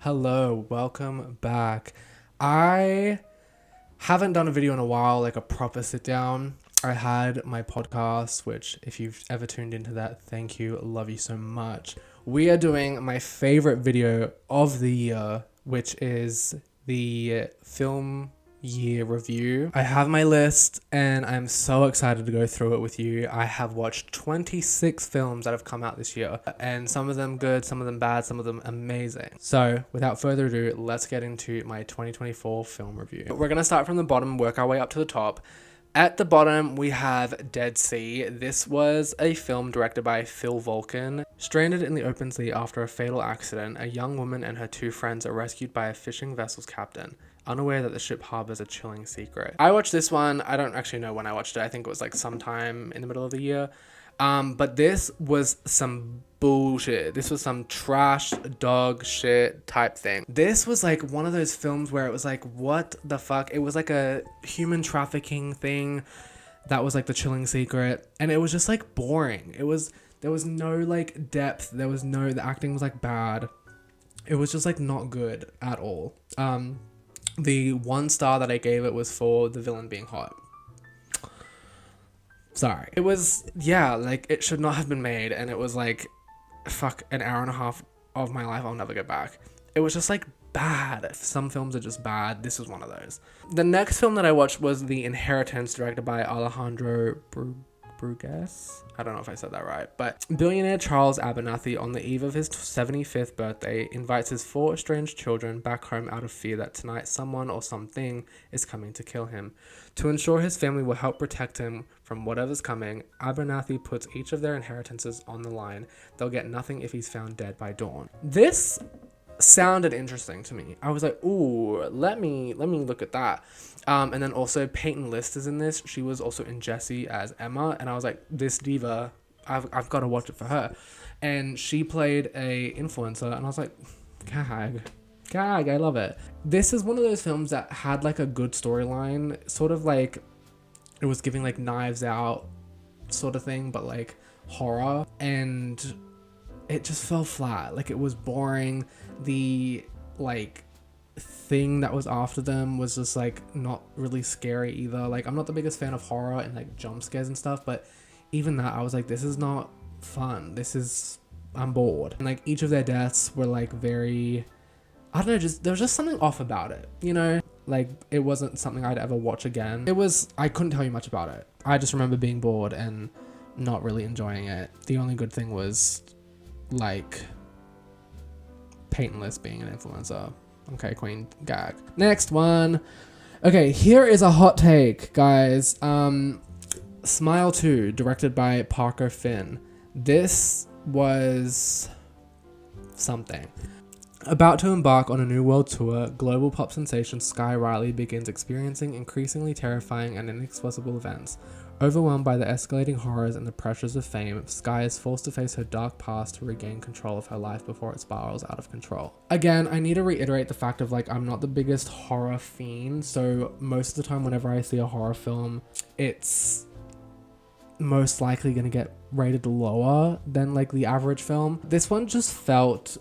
Hello, welcome back. I haven't done a video in a while, like a proper sit down. I had my podcast, which if you've ever tuned into that, thank you. Love you so much. We are doing my favorite video of the year, which is the film year review. I have my list and I'm so excited to go through it with you. I have watched 26 films that have come out this year, and some of them good, some of them bad, some of them amazing. So without further ado, let's get into my 2024 film review. We're gonna start from the bottom, work our way up to the top. At the bottom, we have Dead Sea. This was a film directed by Phil Volkin. Stranded in the open sea after a fatal accident, a young woman and her two friends are rescued by a fishing vessel's captain, unaware that the ship harbors a chilling secret. I watched this one. I don't actually know when I watched it. I think it was like sometime in the middle of the year. But this was some bullshit. This was some trash dog shit type thing. This was like one of those films where it was like, what the fuck? It was like a human trafficking thing that was like the chilling secret. And it was just like boring. There was no like depth. The acting was like bad. It was just like not good at all. The 1 star that I gave it was for the villain being hot. Sorry. It was, yeah, like it should not have been made, and it was like, fuck, an hour and a half of my life I'll never get back. It was just like bad. Some films are just bad. This was one of those. The next film that I watched was The Inheritance, directed by Alejandro Brugués. I don't know if I said that right, but billionaire Charles Abernathy, on the eve of his 75th birthday, invites his 4 estranged children back home out of fear that tonight someone or something is coming to kill him. To ensure his family will help protect him from whatever's coming, Abernathy puts each of their inheritances on the line. They'll get nothing if he's found dead by dawn. This sounded interesting to me. I was like, ooh, let me look at that. And then also Peyton List is in this. She was also in Jessie as Emma, and I was like, this diva, I've got to watch it for her. And she played a influencer, and I was like, gag, I love it. This is one of those films that had like a good storyline, sort of like it was giving like Knives Out sort of thing, but like horror, and it just fell flat. Like it was boring. The like thing that was after them was just like not really scary either. Like I'm not the biggest fan of horror and like jump scares and stuff, but even that I was like, this is not fun. I'm bored. And like each of their deaths were like very, I don't know, just there was just something off about it, you know? Like it wasn't something I'd ever watch again. I couldn't tell you much about it. I just remember being bored and not really enjoying it. The only good thing was like Peyton List being an influencer. Okay, queen, gag. Next one. Okay, here is a hot take, guys. Smile 2, directed by Parker Finn. This was something. About to embark on a new world tour, global pop sensation Sky Riley begins experiencing increasingly terrifying and inexplicable events. Overwhelmed by the escalating horrors and the pressures of fame, Sky is forced to face her dark past to regain control of her life before it spirals out of control. Again, I need to reiterate the fact of like, I'm not the biggest horror fiend, so most of the time whenever I see a horror film, it's most likely gonna get rated lower than like the average film. This one just felt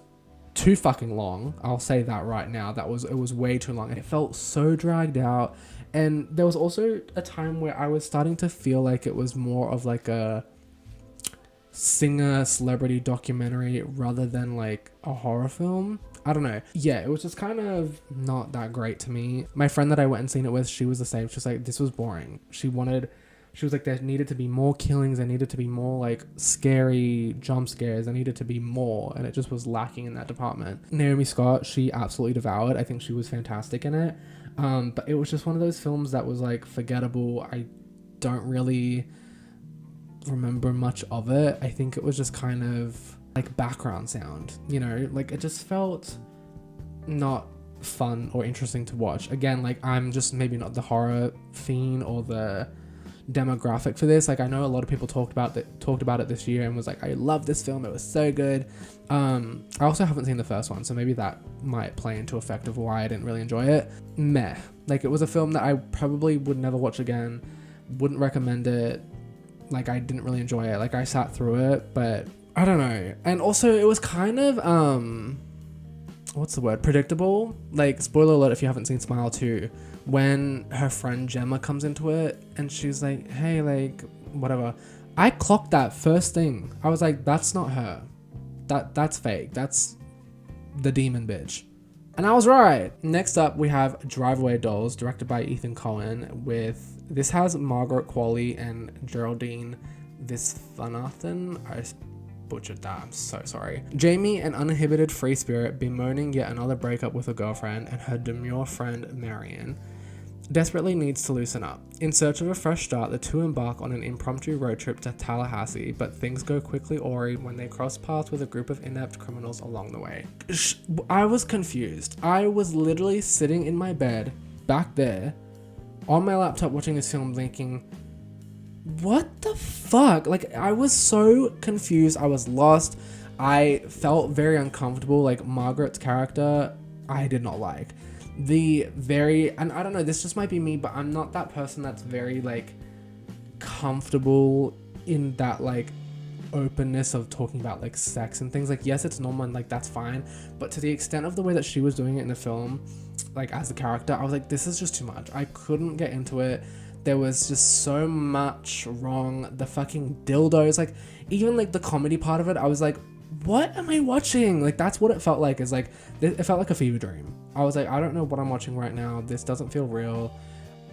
too fucking long. I'll say that right now. It was way too long. It felt so dragged out. And there was also a time where I was starting to feel like it was more of like a singer celebrity documentary rather than like a horror film. I don't know. Yeah, it was just kind of not that great to me. My friend that I went and seen it with, she was the same. She was like, this was boring. She was like, there needed to be more killings. There needed to be more like scary jump scares. There needed to be more. And it just was lacking in that department. Naomi Scott, she absolutely devoured. I think she was fantastic in it. But it was just one of those films that was like forgettable. I don't really remember much of it. I think it was just kind of like background sound, you know, like it just felt not fun or interesting to watch. Again, like I'm just maybe not the horror fiend or the demographic for this. Like I know a lot of people talked about it this year and was like, I love this film, it was so good. I also haven't seen the first one, so maybe that might play into effect of why I didn't really enjoy it. Meh. Like it was a film that I probably would never watch again, wouldn't recommend it. Like I didn't really enjoy it. Like I sat through it, but I don't know. And also it was kind of what's the word? Predictable. Like, spoiler alert if you haven't seen Smile 2, when her friend Gemma comes into it and she's like, hey, like, whatever. I clocked that first thing. I was like, that's not her. That's fake. That's the demon bitch. And I was right. Next up, we have Drive Away Dolls, directed by Ethan Coen. This has Margaret Qualley and Geraldine Viswanathan. I butchered that. I'm so sorry. Jamie, an uninhibited free spirit, bemoaning yet another breakup with a girlfriend, and her demure friend Marion, desperately needs to loosen up. In search of a fresh start, the two embark on an impromptu road trip to Tallahassee, but things go quickly awry when they cross paths with a group of inept criminals along the way. I was confused. I was literally sitting in my bed, back there, on my laptop watching this film thinking, what the fuck? Like, I was so confused. I was lost. I felt very uncomfortable. Like, Margaret's character, I did not like. And I don't know, this just might be me, but I'm not that person that's very, like, comfortable in that, like, openness of talking about, like, sex and things. Like, yes, it's normal and, like, that's fine, but to the extent of the way that she was doing it in the film, like, as the character, I was like, this is just too much. I couldn't get into it. There was just so much wrong. The fucking dildos, like, even, like, the comedy part of it, I was like, what am I watching? Like, that's what it felt like. Is like, it felt like a fever dream. I was like, I don't know what I'm watching right now. This doesn't feel real.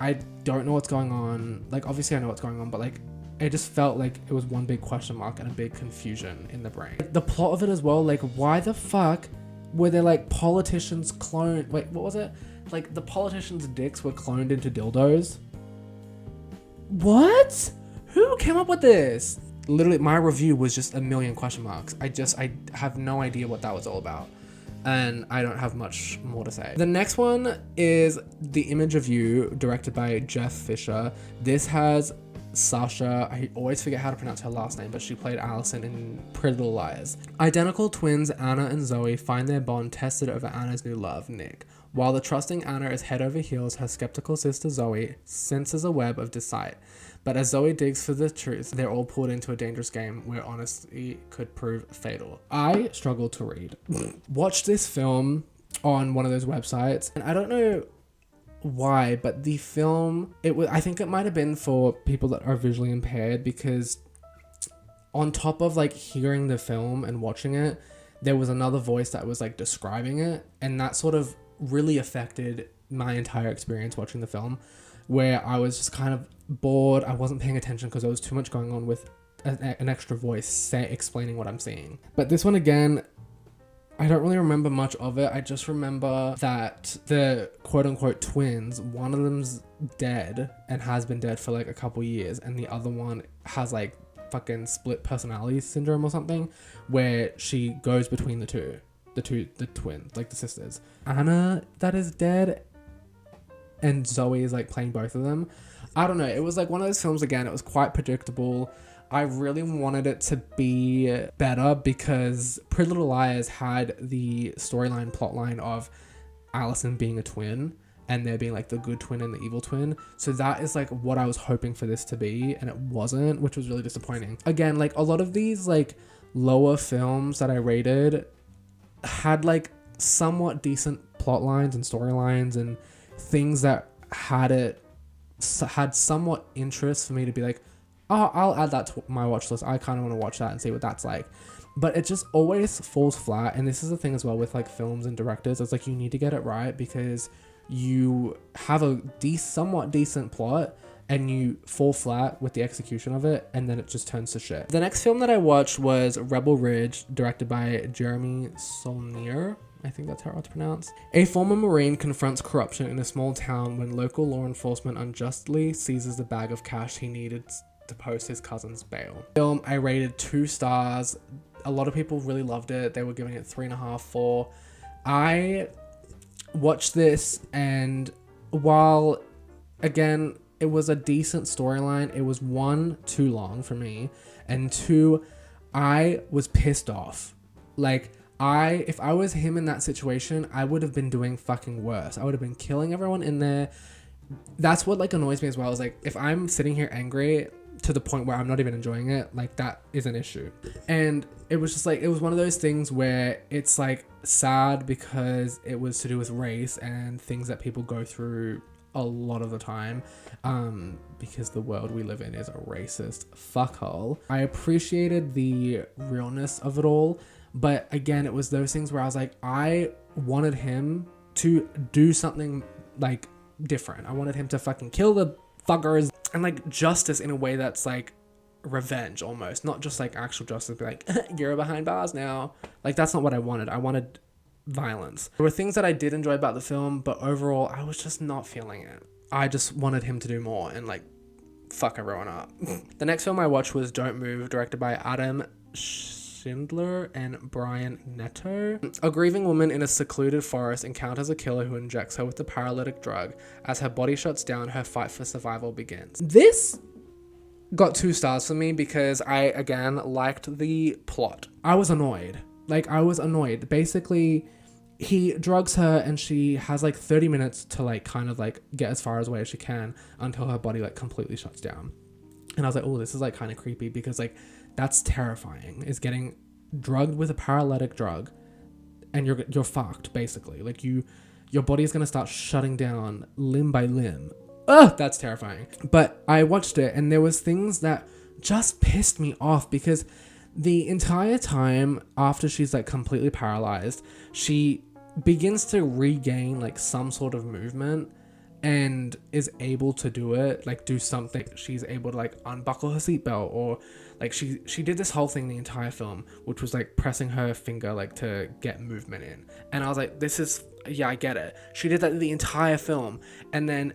I don't know what's going on. Like, obviously I know what's going on, but, like, it just felt like it was one big question mark and a big confusion in the brain. The plot of it as well, like, why the fuck were there, like, politicians cloned? Wait, what was it? Like, the politicians' dicks were cloned into dildos? What? Who came up with this? Literally, my review was just a million question marks. I have no idea what that was all about. And I don't have much more to say. The next one is The Image of You, directed by Jeff Fisher. This has Sasha, I always forget how to pronounce her last name, but she played Allison in Pretty Little Liars. Identical twins Anna and Zoe find their bond tested over Anna's new love, Nick. While the trusting Anna is head over heels, her skeptical sister Zoe senses a web of deceit. But as Zoe digs for the truth, they're all pulled into a dangerous game where honesty could prove fatal. I struggled to read. Watched this film on one of those websites, and I don't know why, but the film, I think it might have been for people that are visually impaired, because on top of, like, hearing the film and watching it, there was another voice that was, like, describing it, and that sort of really affected my entire experience watching the film, where I was just kind of bored. I wasn't paying attention because there was too much going on with an extra voice explaining what I'm seeing. But this one, again, I don't really remember much of it. I just remember that the quote-unquote twins, one of them's dead and has been dead for, like, a couple years, and the other one has, like, fucking split personality syndrome or something, where she goes between the twins, like the sisters. Anna that is dead, and Zoe is, like, playing both of them. I don't know. It was, like, one of those films, again, it was quite predictable. I really wanted it to be better because Pretty Little Liars had the storyline plotline of Allison being a twin and there being, like, the good twin and the evil twin. So that is, like, what I was hoping for this to be, and it wasn't, which was really disappointing. Again, like, a lot of these, like, lower films that I rated had, like, somewhat decent plot lines and storylines and things that had somewhat interest for me to be like, oh, I'll add that to my watch list. I kind of want to watch that and see what that's like. But it just always falls flat. And this is the thing as well with, like, films and directors. It's like, you need to get it right because you have a somewhat decent plot and you fall flat with the execution of it, and then it just turns to shit. The next film that I watched was Rebel Ridge, directed by Jeremy Saulnier. I think that's how it's pronounced. A former Marine confronts corruption in a small town when local law enforcement unjustly seizes the bag of cash he needed to post his cousin's bail. Film, I rated 2 stars. A lot of people really loved it. They were giving it 3.5, 4. I watched this, and while, again, it was a decent storyline, it was 1, too long for me, and 2, I was pissed off. Like, if I was him in that situation, I would have been doing fucking worse. I would have been killing everyone in there. That's what, like, annoys me as well, is, like, if I'm sitting here angry, to the point where I'm not even enjoying it, like that is an issue. And it was just like, it was one of those things where it's like sad because it was to do with race and things that people go through a lot of the time, because the world we live in is a racist fuckhole. I appreciated the realness of it all, but again, it was those things where I was like, I wanted him to do something like different. I wanted him to fucking kill the fuckers and like justice in a way that's like revenge almost, not just like actual justice, be like you're behind bars now. Like that's not what I wanted. I wanted violence. There were things that I did enjoy about the film, but overall I was just not feeling it. I just wanted him to do more and like fuck everyone up. The next film I watched was Don't Move, directed by Adam Schindler and Brian Netto. A grieving woman in a secluded forest encounters a killer who injects her with the paralytic drug. As her body shuts down, her fight for survival begins. This got 2 stars for me because I, again, liked the plot. I was annoyed. Basically, he drugs her and she has like 30 minutes to like kind of like get as far away as she can until her body like completely shuts down. And I was like, oh, this is like kind of creepy because like that's terrifying, is getting drugged with a paralytic drug and you're fucked basically. Like your body is going to start shutting down limb by limb. Ugh, that's terrifying. But I watched it and there was things that just pissed me off because the entire time after she's like completely paralyzed, she begins to regain like some sort of movement and is able to do it, like do something. She's able to like unbuckle her seatbelt, or like she did this whole thing the entire film, which was like pressing her finger like to get movement in. And I was like, this is, yeah, I get it. She did that the entire film. And then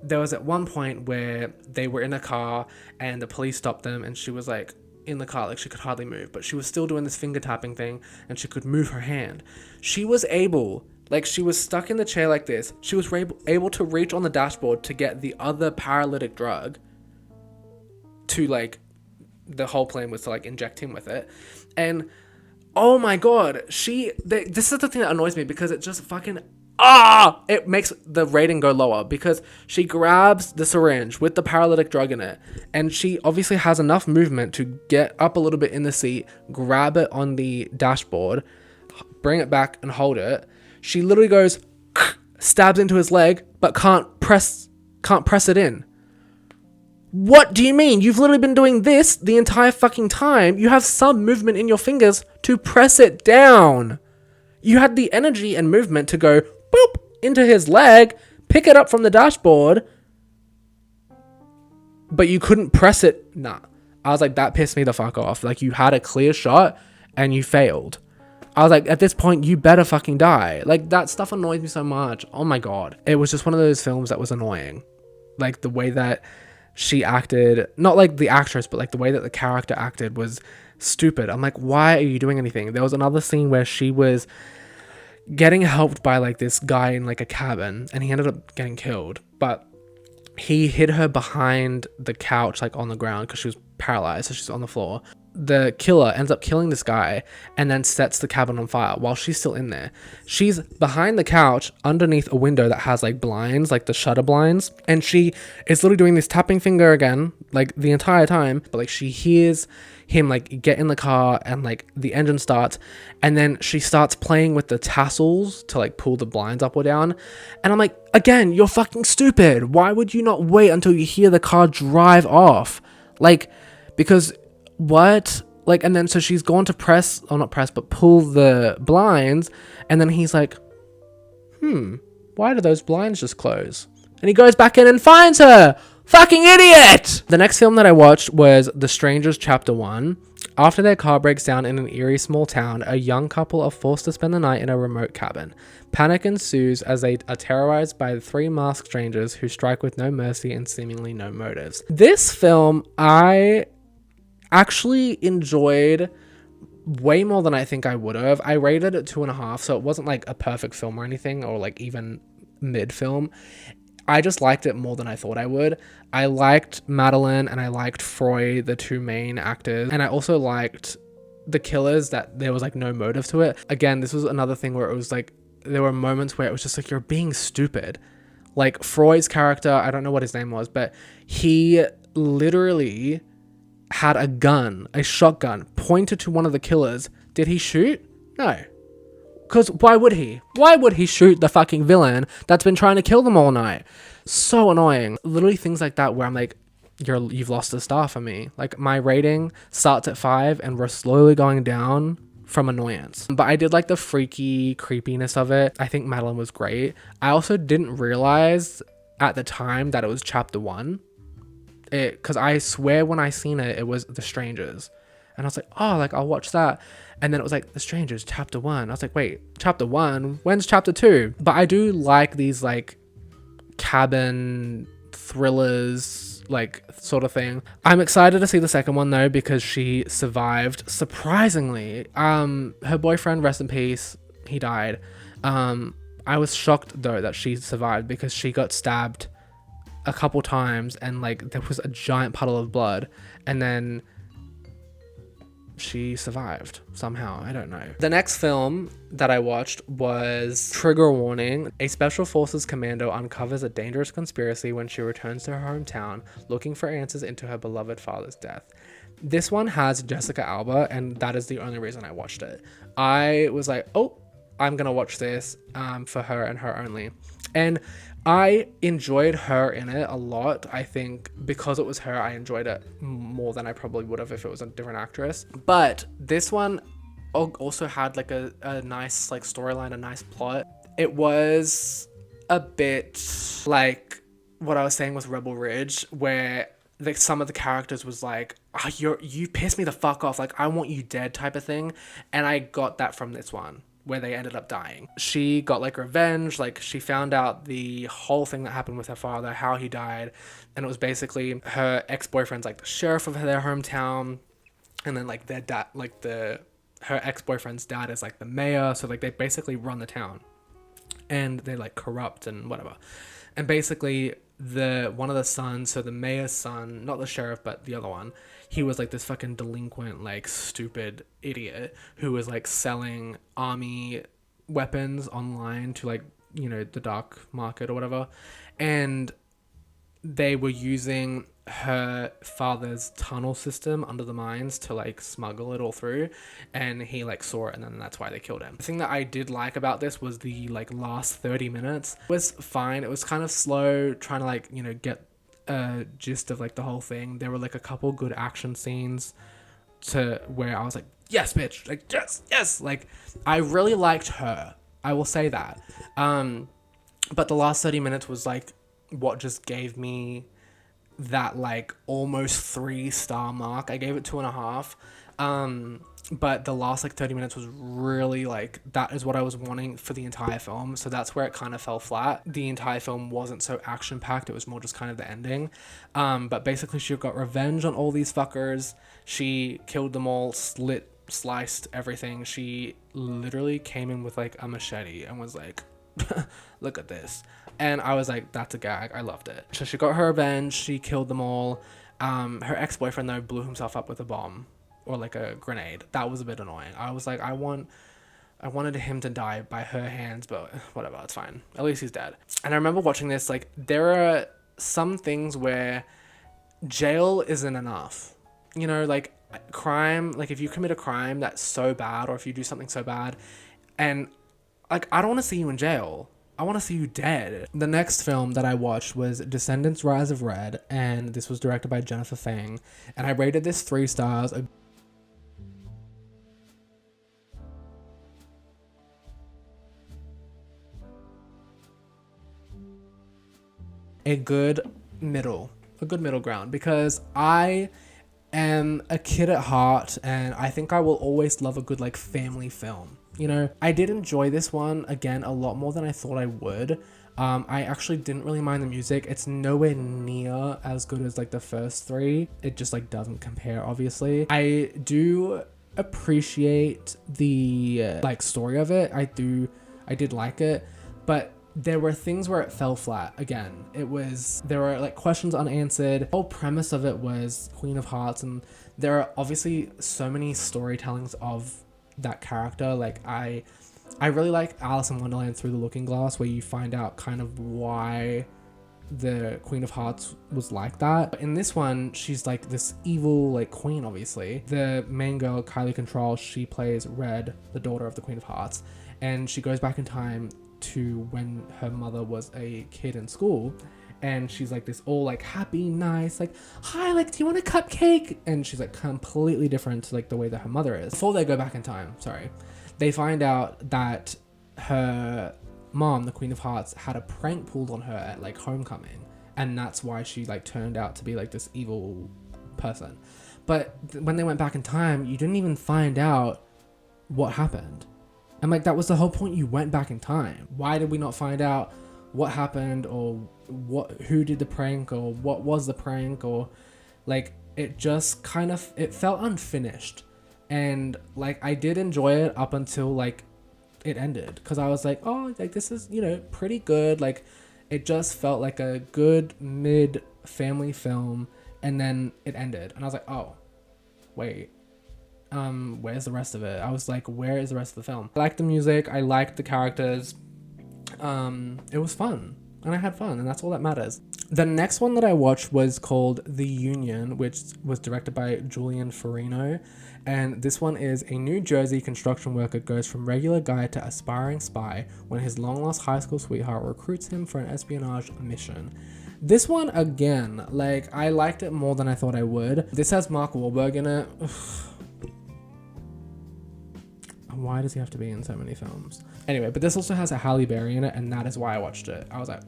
there was at one point where they were in a car and the police stopped them and she was like in the car, like she could hardly move, but she was still doing this finger tapping thing and she could move her hand. She was able, like she was stuck in the chair like this, she was able to reach on the dashboard to get the other paralytic drug to like, the whole plan was to like inject him with it. And oh my god, this is the thing that annoys me because it just fucking it makes the rating go lower because she grabs the syringe with the paralytic drug in it and she obviously has enough movement to get up a little bit in the seat, grab it on the dashboard, bring it back and hold it. She literally goes, stabs into his leg, but can't press it in. What do you mean? You've literally been doing this the entire fucking time. You have some movement in your fingers to press it down. You had the energy and movement to go boop into his leg, pick it up from the dashboard, but you couldn't press it. Nah. I was like, that pissed me the fuck off. Like, you had a clear shot and you failed. I was like, at this point, you better fucking die. Like, that stuff annoys me so much. Oh my god. It was just one of those films that was annoying. Like, the way that she acted, not like the actress, but like the way that the character acted was stupid. I'm like, why are you doing anything? There was another scene where she was getting helped by like this guy in like a cabin and he ended up getting killed, but he hid her behind the couch, like on the ground, because she was paralyzed, so she's on the floor. The killer ends up killing this guy and then sets the cabin on fire while she's still in there. She's behind the couch underneath a window that has like blinds, like the shutter blinds, and she is literally doing this tapping finger again like the entire time, but like she hears him like get in the car and like the engine starts and then she starts playing with the tassels to like pull the blinds up or down, and I'm like, again, you're fucking stupid. Why would you not wait until you hear the car drive off? Like, because what? Like, and then so she's gone to press, or not press, but pull the blinds, and then he's like, why do those blinds just close? And he goes back in and finds her. Fucking idiot! The next film that I watched was The Strangers Chapter 1. After their car breaks down in an eerie small town, a young couple are forced to spend the night in a remote cabin. Panic ensues as they are terrorized by the 3 masked strangers who strike with no mercy and seemingly no motives. This film, I actually enjoyed way more than I think I would have. I rated it 2.5, so it wasn't like a perfect film or anything, or like even mid film. I just liked it more than I thought I would. I liked Madeline and I liked Froy, the 2 main actors, and I also liked the killers, that there was like no motive to it. Again, this was another thing where it was like, there were moments where it was just like, you're being stupid. Like Froy's character, I don't know what his name was, but he literally had a gun, a shotgun, pointed to one of the killers. Did he shoot? No. Because why would he? Why would he shoot the fucking villain that's been trying to kill them all night? So annoying. Literally things like that where I'm like, you've lost the star for me. Like, my rating starts at 5 and we're slowly going down from annoyance. But I did like the freaky creepiness of it. I think Madeline was great. I also didn't realize at the time that it was chapter 1. Because I swear when I seen it, it was The Strangers. And I was like, oh, like, I'll watch that. And then it was like, The Strangers, chapter 1. I was like, wait, chapter 1? When's chapter 2? But I do like these, like, cabin thrillers, like, sort of thing. I'm excited to see the second one, though, because she survived, surprisingly. Her boyfriend, rest in peace, he died. I was shocked, though, that she survived because she got stabbed a couple times and, like, there was a giant puddle of blood. And then she survived somehow. I don't know. The next film that I watched was Trigger Warning. A Special Forces commando uncovers a dangerous conspiracy when she returns to her hometown looking for answers into her beloved father's death. This one has Jessica Alba, and that is the only reason I watched it. I was like, oh, I'm gonna watch this for her and her only. And I enjoyed her in it a lot. I think because it was her, I enjoyed it more than I probably would have if it was a different actress. But this one also had like a nice like storyline, a nice plot. It was a bit like what I was saying with Rebel Ridge, where like some of the characters was like, oh, you pissed me the fuck off, like I want you dead type of thing. And I got that from this one, where they ended up dying. She got like revenge, like she found out the whole thing that happened with her father, how he died, and it was basically her ex-boyfriend's like the sheriff of their hometown, and then like their dad, like her ex-boyfriend's dad is like the mayor, so like they basically run the town, and they like corrupt and whatever. And basically one of the sons, so the mayor's son, not the sheriff but the other one, he was like this fucking delinquent, like stupid idiot who was like selling army weapons online to like, you know, the dark market or whatever. And they were using her father's tunnel system under the mines to like smuggle it all through, and he like saw it, and then that's why they killed him. The thing that I did like about this was the like last 30 minutes was fine. It was kind of slow trying to like, you know, get a gist of like the whole thing. There were like a couple good action scenes to where I was like, yes bitch, like yes, like I really liked her, I will say that. But the last 30 minutes was like what just gave me that like almost 3-star mark. I gave it 2.5. But the last like 30 minutes was really like, that is what I was wanting for the entire film. So that's where it kind of fell flat. The entire film wasn't so action packed. It was more just kind of the ending. But basically she got revenge on all these fuckers. She killed them all, sliced everything. She literally came in with like a machete and was like, look at this. And I was like, that's a gag. I loved it. So she got her revenge. She killed them all. Her ex-boyfriend, though, blew himself up with a bomb or like a grenade. That was a bit annoying. I was like, I wanted him to die by her hands, but whatever, it's fine. At least he's dead. And I remember watching this, like, there are some things where jail isn't enough. You know, like, crime, like, if you commit a crime that's so bad, or if you do something so bad, and, like, I don't want to see you in jail. I want to see you dead. The next film that I watched was Descendants: Rise of Red, and this was directed by Jennifer Fang, and I rated this 3 stars. A good middle ground, because I am a kid at heart, and I think I will always love a good like family film. You know, I did enjoy this one, again, a lot more than I thought I would. I actually didn't really mind the music. It's nowhere near as good as like the first 3. It just like doesn't compare, obviously. I do appreciate the like story of it. I did like it, but there were things where it fell flat. Again, there were like questions unanswered. The whole premise of it was Queen of Hearts, and there are obviously so many storytellings of that character. Like I really like Alice in Wonderland Through the Looking Glass, where you find out kind of why the Queen of Hearts was like that. But in this one, she's like this evil like queen, obviously. The main girl, Kylie Control, she plays Red, the daughter of the Queen of Hearts. And she goes back in time to when her mother was a kid in school. And she's like this all like happy, nice, like, hi, like, do you want a cupcake? And she's like completely different to like the way that her mother is. Before they go back in time, they find out that her mom, the Queen of Hearts, had a prank pulled on her at like homecoming, and that's why she like turned out to be like this evil person. But when they went back in time, you didn't even find out what happened. And like that was the whole point. You went back in time. Why did we not find out what happened, or who did the prank, or what was the prank, or like it just kind of, it felt unfinished. And like I did enjoy it up until like it ended, because I was like, oh, like this is, you know, pretty good. Like it just felt like a good mid family film, and then it ended and I was like, oh wait, where's the rest of it? I was like, where is the rest of the film? I liked the music, I liked the characters, it was fun and I had fun, and that's all that matters. The next one that I watched was called The Union, which was directed by Julian Farino. And this one is a New Jersey construction worker goes from regular guy to aspiring spy when his long-lost high school sweetheart recruits him for an espionage mission. This one, again, like, I liked it more than I thought I would. This has Mark Wahlberg in it. Why does he have to be in so many films? Anyway, but this also has a Halle Berry in it, and that is why I watched it. I was like,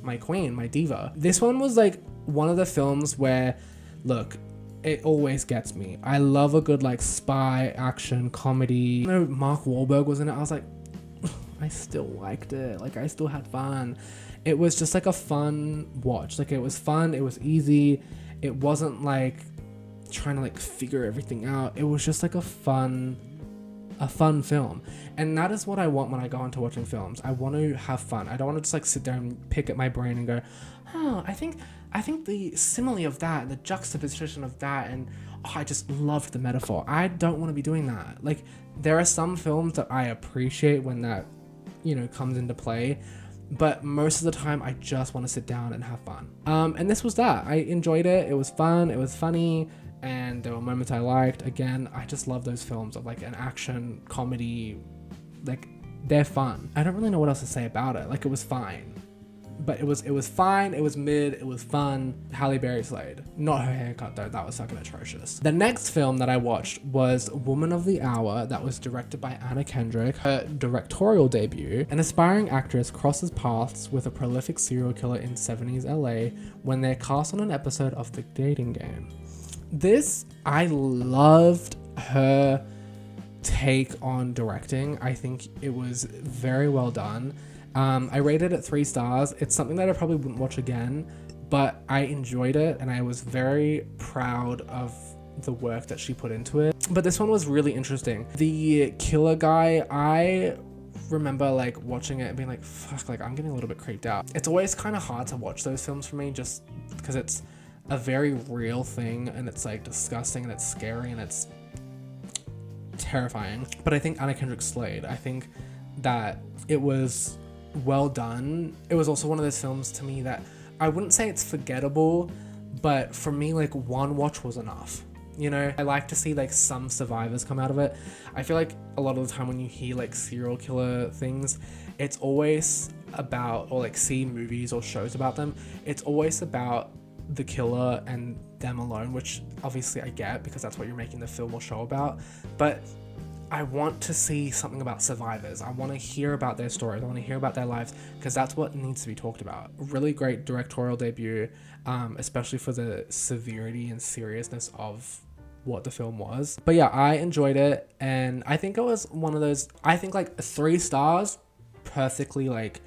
my queen, my diva. This one was like one of the films where, look, it always gets me. I love a good like spy action comedy. You know, Mark Wahlberg was in it. I was like, I still liked it. Like I still had fun. It was just like a fun watch. Like it was fun. It was easy. It wasn't like trying to like figure everything out. It was just like a fun film. And that is what I want when I go into watching films. I want to have fun. I don't want to just like sit there and pick at my brain and go, oh, I think the simile of that, the juxtaposition of that, and oh, I just loved the metaphor. I don't want to be doing that. Like there are some films that I appreciate when that, you know, comes into play, but most of the time I just want to sit down and have fun. And this was that. I enjoyed it. It was fun. It was funny. And there were moments I liked. Again, I just love those films of like an action comedy. Like they're fun. I don't really know what else to say about it. Like it was fine, but it was fine. It was mid. It was fun. Halle Berry slayed. Not her haircut though. That was fucking atrocious. The next film that I watched was Woman of the Hour. That was directed by Anna Kendrick. Her directorial debut. An aspiring actress crosses paths with a prolific serial killer in 70s LA when they're cast on an episode of The Dating Game. This, I loved her take on directing. I think it was very well done. I rated it 3 stars. It's something that I probably wouldn't watch again, but I enjoyed it and I was very proud of the work that she put into it. But this one was really interesting. The killer guy, I remember like watching it and being like, fuck, like I'm getting a little bit creeped out. It's always kind of hard to watch those films for me just because it's a very real thing and it's like disgusting and it's scary and it's terrifying. But I think Anna Kendrick slayed. I think that it was well done. It was also one of those films to me that I wouldn't say it's forgettable, but for me, like one watch was enough. You know, I like to see like some survivors come out of it. I feel like a lot of the time when you hear like serial killer things, it's always about, or like see movies or shows about them, it's always about the killer and them alone, which obviously I get because that's what you're making the film or show about. But I want to see something about survivors. I want to hear about their stories. I want to hear about their lives because that's what needs to be talked about. Really great directorial debut, especially for the severity and seriousness of what the film was. But yeah, I enjoyed it, and I think it was one of those, I think like 3 stars perfectly like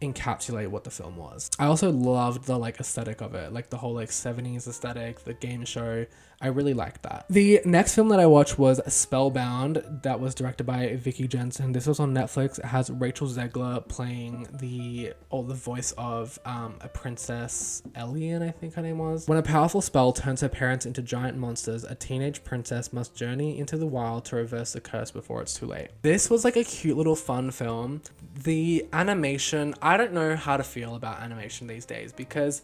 encapsulate what the film was. I also loved the like aesthetic of it, like the whole like 70s aesthetic, the game show. I really liked that. The next film that I watched was Spellbound, that was directed by Vicky Jensen. This was on Netflix. It has Rachel Zegler playing the voice of a princess, Elian, I think her name was. When a powerful spell turns her parents into giant monsters, a teenage princess must journey into the wild to reverse the curse before it's too late. This was like a cute little fun film. The animation, I don't know how to feel about animation these days, because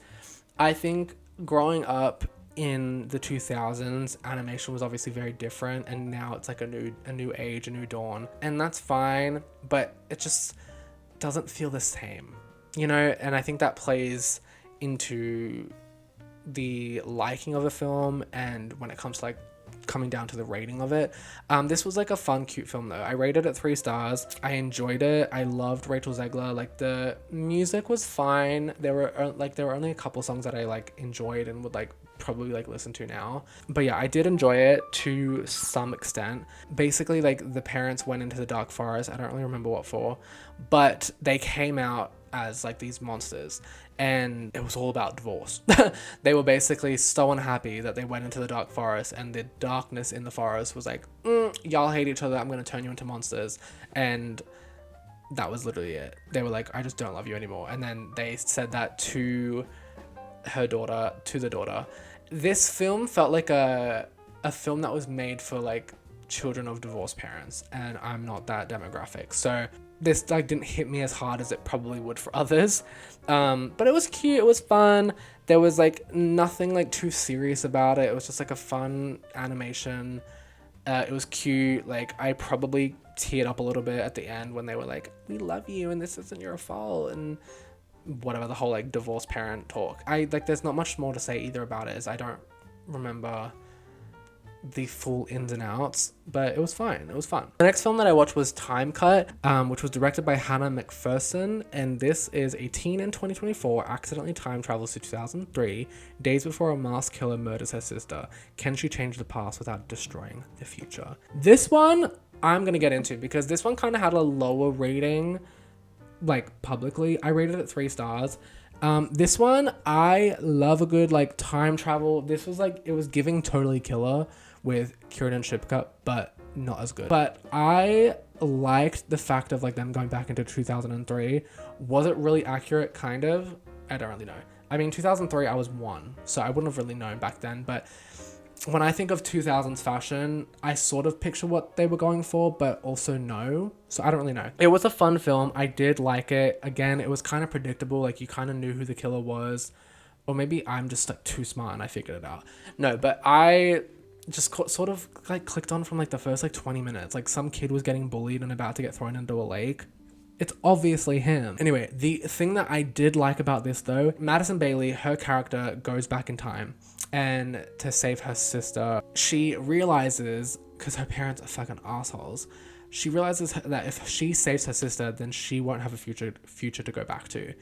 I think growing up in the 2000s, animation was obviously very different, and now it's like a new age, a new dawn, and that's fine, but it just doesn't feel the same, you know. And I think that plays into the liking of a film, and when it comes to like coming down to the rating of it. This was like a fun, cute film though. I rated it 3 stars. I enjoyed it. I loved Rachel Zegler. Like, the music was fine. There were only a couple songs that I like enjoyed and would like probably like listen to now. But yeah, I did enjoy it to some extent. Basically, like, the parents went into the dark forest. I don't really remember what for, but they came out as like these monsters, and it was all about divorce. They were basically so unhappy that they went into the dark forest, and the darkness in the forest was like, y'all hate each other, I'm gonna turn you into monsters. And that was literally it. They were like, I just don't love you anymore. And then they said that to the daughter. This film felt like a film that was made for like children of divorced parents, and I'm not that demographic, so this like didn't hit me as hard as it probably would for others. But it was cute, it was fun. There was like nothing like too serious about it. It was just like a fun animation. It was cute. Like, I probably teared up a little bit at the end when they were like, we love you and this isn't your fault, and whatever, the whole like divorced parent talk. There's not much more to say either about it, as I don't remember the full ins and outs, but it was fine. It was fun. The next film that I watched was Time Cut, which was directed by Hannah McPherson, and this is a teen in 2024 accidentally time travels to 2003, days before a masked killer murders her sister. Can she change the past without destroying the future? This one I'm gonna get into, because this one kind of had a lower rating, like publicly. I rated it 3 stars. This one, I love a good like time travel. This was like, it was giving Totally Killer with Kiernan Shipka, but not as good. But I liked the fact of like them going back into 2003. Was it really accurate? Kind of. I don't really know. I mean, 2003, I was 1, so I wouldn't have really known back then. But when I think of 2000s fashion, I sort of picture what they were going for, but also no. So I don't really know. It was a fun film. I did like it. Again, it was kind of predictable. Like, you kind of knew who the killer was. Or maybe I'm just like too smart and I figured it out. No, but I just sort of like clicked on from like the first like 20 minutes. Like, some kid was getting bullied and about to get thrown into a lake. It's obviously him. Anyway, the thing that I did like about this though, Madison Bailey, her character goes back in time, and to save her sister, she realizes, because her parents are fucking assholes, she realizes that if she saves her sister, then she won't have a future to go back to.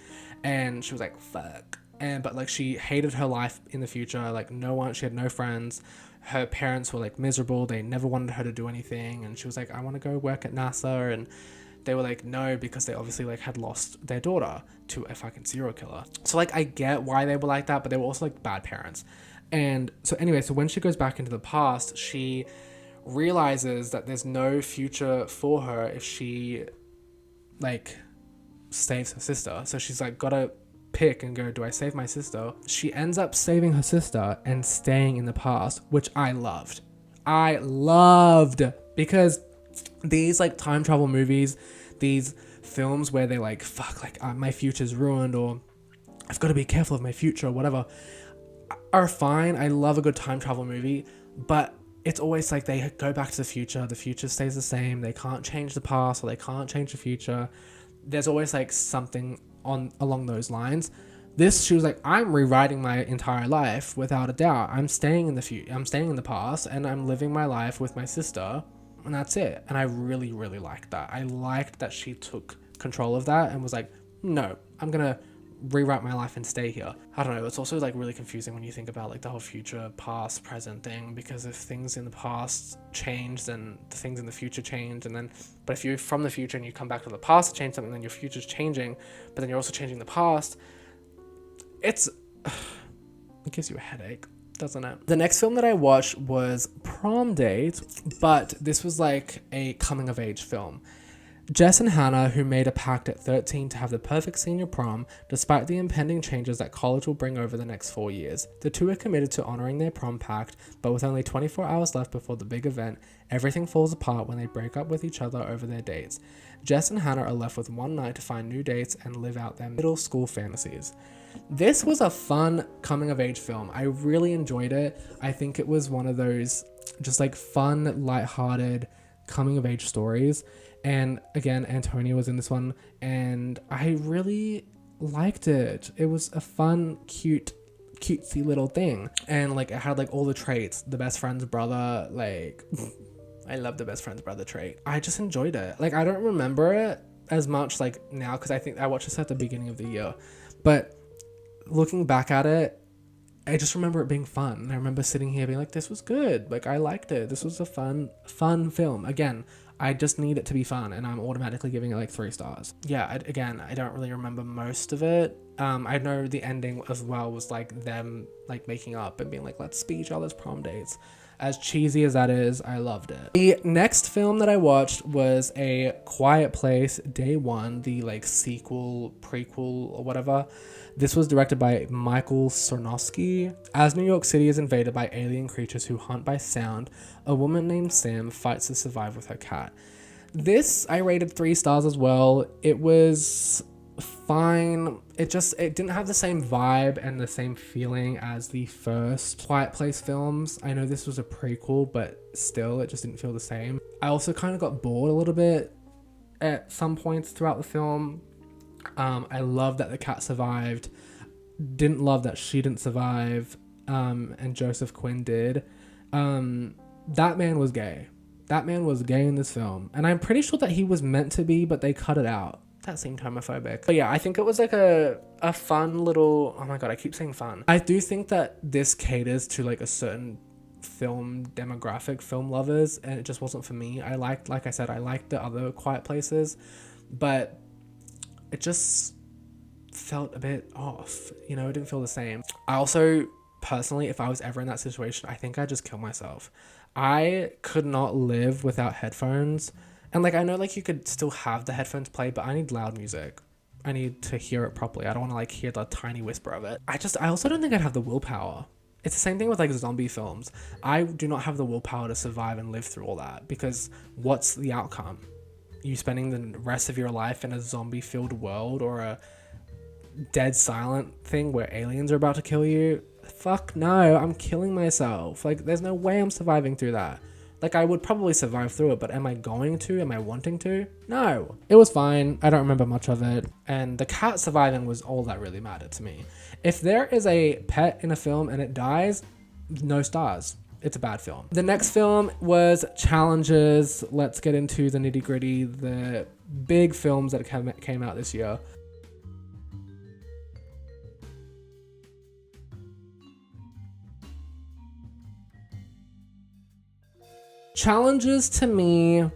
And she was like, fuck. But like, she hated her life in the future. Like, she had no friends. Her parents were like miserable. They never wanted her to do anything. And she was like, I want to go work at NASA. And they were like, no, because they obviously like had lost their daughter to a fucking serial killer. So like, I get why they were like that, but they were also like bad parents. And so anyway, so when she goes back into the past, she realizes that there's no future for her if she like saves her sister. So she's like, gotta pick and go, do I save my sister? She ends up saving her sister and staying in the past, which I loved. Because these like time travel movies, these films where they like, fuck, like my future's ruined, or I've got to be careful of my future or whatever, are fine. I love a good time travel movie, but it's always like they go back to the future stays the same, they can't change the past, or they can't change the future. There's always like something along those lines. She was like, I'm rewriting my entire life without a doubt. I'm staying in the past, and I'm living my life with my sister, and that's it. And I really, really liked that. I liked that she took control of that and was like, no, I'm gonna rewrite my life and stay here. I don't know, it's also like really confusing when you think about like the whole future, past, present thing, because if things in the past change, then the things in the future change, but if you're from the future and you come back to the past to change something, then your future's changing, but then you're also changing the past. It gives you a headache, doesn't it? The next film that I watched was Prom Date, but this was like a coming of age film. Jess and Hannah, who made a pact at 13 to have the perfect senior prom, despite the impending changes that college will bring over the next 4 years. The two are committed to honouring their prom pact, but with only 24 hours left before the big event, everything falls apart when they break up with each other over their dates. Jess and Hannah are left with one night to find new dates and live out their middle school fantasies. This was a fun coming-of-age film. I really enjoyed it. I think it was one of those just like fun, lighthearted coming-of-age stories. And again, Antonia was in this one, and I really liked it. It was a fun, cutesy little thing. And like it had like all the traits, the best friend's brother, like I love the best friend's brother trait. I just enjoyed it. Like I don't remember it as much like now, because I think I watched this at the beginning of the year. But looking back at it, I just remember it being fun. And I remember sitting here being like, this was good. Like I liked it. This was a fun film. Again, I just need it to be fun, and I'm automatically giving it like 3 stars. Yeah, I don't really remember most of it. I know the ending as well was like them like making up and being like, let's be each other's prom dates. As cheesy as that is, I loved it. The next film that I watched was A Quiet Place Day One, the like sequel, prequel, or whatever. This was directed by Michael Sarnowski. As New York City is invaded by alien creatures who hunt by sound, a woman named Sam fights to survive with her cat. This I rated 3 stars as well. It was fine. It didn't have the same vibe and the same feeling as the first Quiet Place films. I know this was a prequel, but still it just didn't feel the same. I also kind of got bored a little bit at some points throughout the film. I love that the cat survived. Didn't love that she didn't survive, and Joseph Quinn did. That man was gay. That man was gay in this film, and I'm pretty sure that he was meant to be, but they cut it out. That seemed homophobic. But yeah, I think it was like a fun little, oh my god, I keep saying fun. I do think that this caters to like a certain film demographic, film lovers, and it just wasn't for me. Like I said, I liked the other Quiet Places, but it just felt a bit off. You know, it didn't feel the same. I also, personally, if I was ever in that situation, I think I'd just kill myself. I could not live without headphones. And like, I know like you could still have the headphones play, but I need loud music. I need to hear it properly. I don't want to like hear the tiny whisper of it. I also don't think I'd have the willpower. It's the same thing with like zombie films. I do not have the willpower to survive and live through all that, because what's the outcome? You spending the rest of your life in a zombie-filled world, or a dead silent thing where aliens are about to kill you? Fuck no, I'm killing myself. Like, there's no way I'm surviving through that. Like, I would probably survive through it, but am I going to? Am I wanting to? No. It was fine. I don't remember much of it. And the cat surviving was all that really mattered to me. If there is a pet in a film and it dies, no stars. It's a bad film. The next film was Challenges. Let's get into the nitty gritty, the big films that came out this year. Challenges, to me,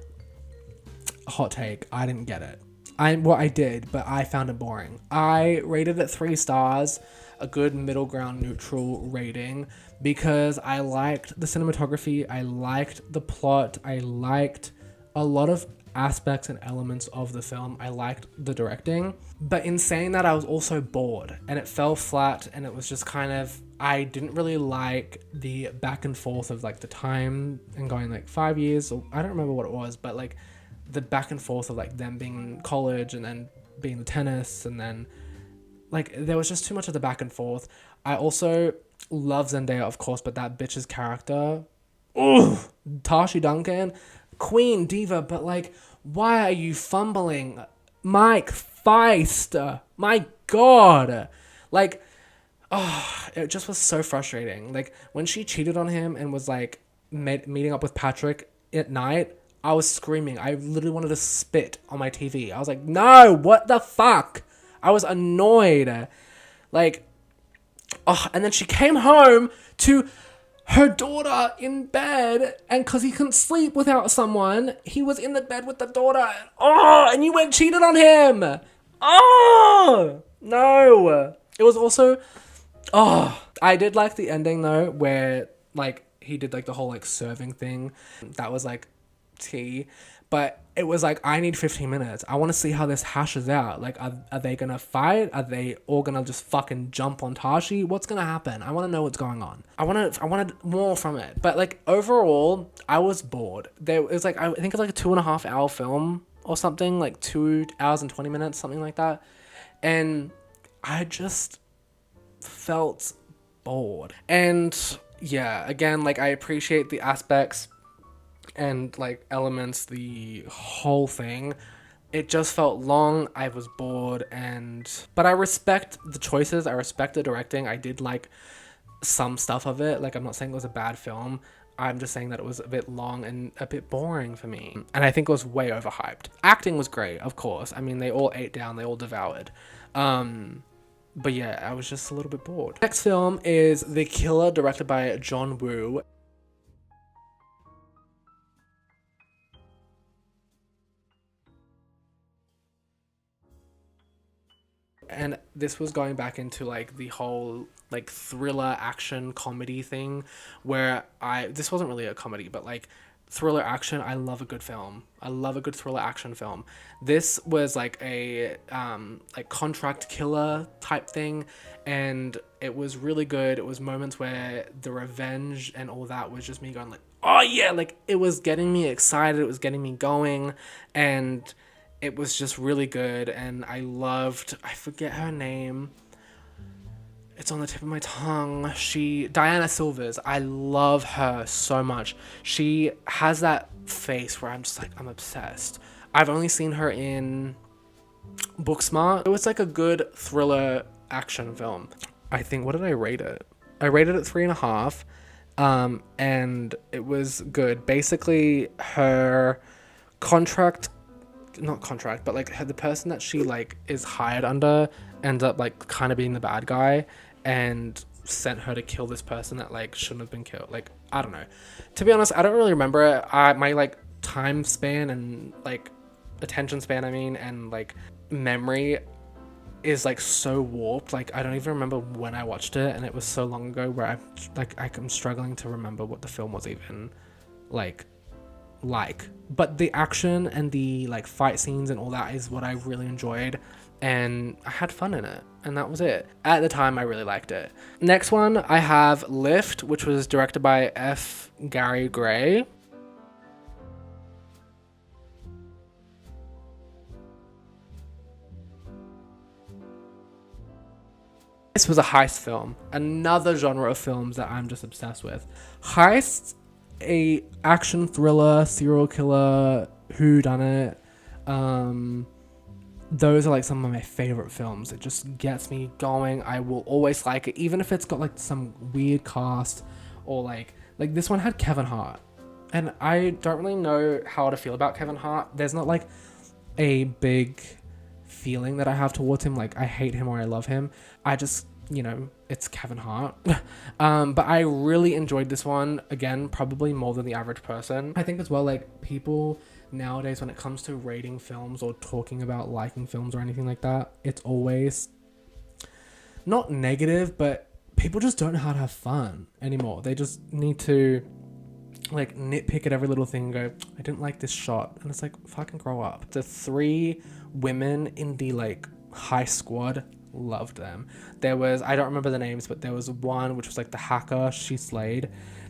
hot take, I didn't get it. I did, but I found it boring. I rated it 3 stars, a good middle ground neutral rating, because I liked the cinematography, I liked the plot, I liked a lot of aspects and elements of the film. I liked the directing, but in saying that, I was also bored, and it fell flat, and it was just kind of, I didn't really like the back and forth of like the time and going like 5 years, or I don't remember what it was, but like the back and forth of like them being in college and then being the tennis, and then like there was just too much of the back and forth. I also love Zendaya, of course, but that bitch's character, Tashi Duncan, queen diva, but like, why are you fumbling? Mike Feist, my god, like, it just was so frustrating. Like when she cheated on him and was like meeting up with Patrick at night, I was screaming. I literally wanted to spit on my TV. I was like, no, what the fuck? I was annoyed. Like, and then she came home to her daughter in bed, and because he couldn't sleep without someone, he was in the bed with the daughter. And you went cheated on him. No. It was also, I did like the ending though, where like he did like the whole like serving thing. That was like tea. But it was like, I need 15 minutes. I want to see how this hashes out. Like, are they gonna fight? Are they all gonna just fucking jump on Tashi? What's gonna happen? I want to know what's going on. I wanted more from it. But like overall, I was bored. There was like, I think it's like a 2.5 hour film or something, like 2 hours and 20 minutes, something like that. And I just felt bored. And yeah, again, like I appreciate the aspects and like elements, the whole thing. It just felt long. I was bored, but I respect the choices. I respect the directing. I did like some stuff of it. Like, I'm not saying it was a bad film. I'm just saying that it was a bit long and a bit boring for me. And I think it was way overhyped. Acting was great, of course. I mean, they all ate down, they all devoured. But yeah, I was just a little bit bored. Next film is The Killer, directed by John Woo. And this was going back into like the whole like thriller action comedy thing, where this wasn't really a comedy, but like thriller action. I love a good film. I love a good thriller action film. This was like a like contract killer type thing, and it was really good. It was moments where the revenge and all that was just me going like, oh yeah, like it was getting me excited. It was getting me going, and it was just really good. And I forget her name. It's on the tip of my tongue. Diana Silvers. I love her so much. She has that face where I'm just like, I'm obsessed. I've only seen her in Booksmart. It was like a good thriller action film. I think, what did I rate it? I rated it 3.5. And it was good. Basically, her not contract, but like the person that she like is hired under ends up like kind of being the bad guy and sent her to kill this person that like shouldn't have been killed. Like, I don't know. To be honest, I don't really remember it. My like time span and like attention span, and like memory is like so warped. Like, I don't even remember when I watched it, and it was so long ago where I'm struggling to remember what the film was even like. But the action and the like fight scenes and all that is what I really enjoyed, and I had fun in it, and that was it. At the time, I really liked it. Next one, I have Lift, which was directed by F. Gary Gray. This was a heist film, another genre of films that I'm just obsessed with. Heists, a action thriller, serial killer, whodunit. Those are like some of my favorite films. It just gets me going. I will always like it, even if it's got like some weird cast, or like this one had Kevin Hart, and I don't really know how to feel about Kevin Hart. There's not like a big feeling that I have towards him. Like, I hate him or I love him. I just, it's Kevin Hart. But I really enjoyed this one. Again, probably more than the average person. I think as well, like, people nowadays, when it comes to rating films or talking about liking films or anything like that, it's always not negative, but people just don't know how to have fun anymore. They just need to like nitpick at every little thing and go, I didn't like this shot. And it's like, fucking grow up. The 3 women in the like high squad, loved them. There was, I don't remember the names, but there was one which was like the hacker, she slayed.